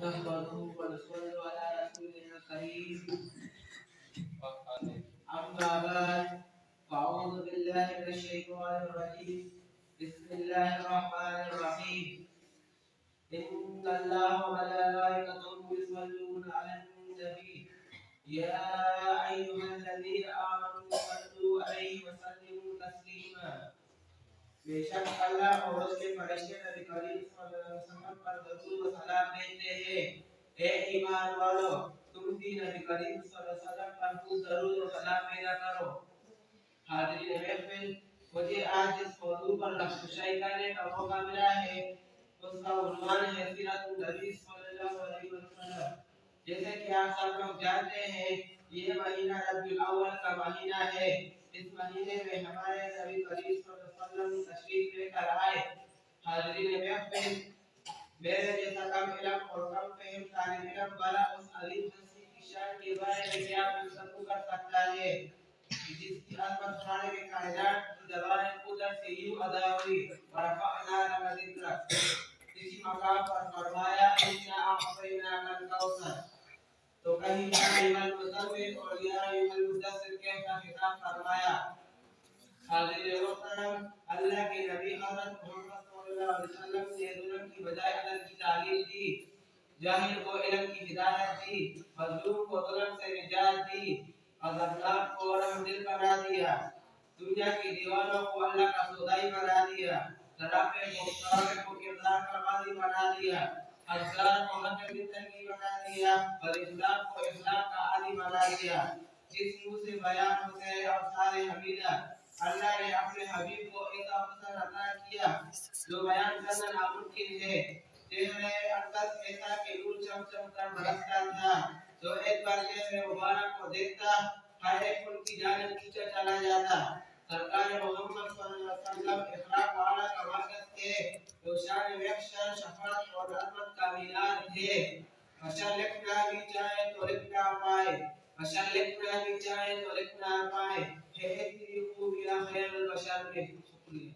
نحمده ونصلي على رسوله الكريم أما بعد فأعوذ بالله من الشيطان الرجيم بسم الله الرحمن الرحيم إن الله وملائكته يصلون على النبي يا أيها الذين آمنوا صلوا عليه وسلموا تسليما बेशक अल्लाह और उसके फरिश्ते नबी करीम सल्लल्लाहु अलैहि वसल्लम पर दरूद व सलाम भेजते हैं। ए ईमान वालों, तुम भी नबी करीम सल्लल्लाहु अलैहि वसल्लम पर खूब दरूद व सलाम भेजा करो। हाज़िरीन महफिल, मुझे आज जिस मौजू पर नक्शशाई करने का मौका मिला है उसका उन्वान है सीरत नबी सल्लल्लाहु अलैहि वसल्लम। जैसे कि आप सब लोग जानते हैं, ये महीना रबीउल अव्वल का महीना है। इस महीने में हमारे नबी करीम सल्लल्लाहु अलैहि वसल्लम तशरीफ लेकर आए। हाज़िरीन महफिल, मेरे जैसा कम इल्म और कम फहम तालिब इल्म वाला उस अलीम हस्ती की शान के बारे में क्या गुफ्तगू कर सकता है जिसकी अज़मत खालिक़ कायनात की ज़बान कुदरत से यूं अदा हुई, वरफ़अना लका ज़िक्रक। इसी मकाम पर फरमाया इन्ना अअतैनाकल कौसर। तो कहीं या अय्युहल मुज़म्मिल और या अय्युहल मुद्दस्सिर कहकर खिताब फरमाया। हाज़िरीन मोहतरम, अल्लाह के नबी हज़रत मोहम्मद सल्लल्लाहु अलैहि वसल्लम ने जुल्म की बजाय अदल की तालीम दी, जाहिल को इल्म की हिदायत दी, मज़लूम को जुल्म से निजात दी, अज़मनाक को रहमदिल बना दिया, दुनिया के दीवानों को अल्लाह का सौदाई बना दिया, शराबे मुख्तार को किरदार का वाली बना दिया, हज़ार को हक जिंदगी बना दिया और इस्लाम को इस्लाम का आली बना दिया। इस मुँह से बयान होते हैं और सारे हमीदा अल्लाह ने अपने हबीब को ऐसा अवसर अता किया जो बयान करना नामुमकिन है। चेहरे अकस ऐसा कि नूर चमचम कर बरसता था, जो एक बार चेहरे मुबारक को देखता हर एक उनकी जानिब खींचा चला जाता। सरकार मोहम्मद सल्लल्लाहु अलैहि वसल्लम इखलाक वाला का मरकज थे, जो शान महशर शफाअत और रहमत का मीनार थे। बशर लिखना भी चाहे तो लिख ना पाए, बशर लिखना भी चाहे तो लिख ना पाए, है इतनी खूबियां खैरुल बशर में। शुक्रिया।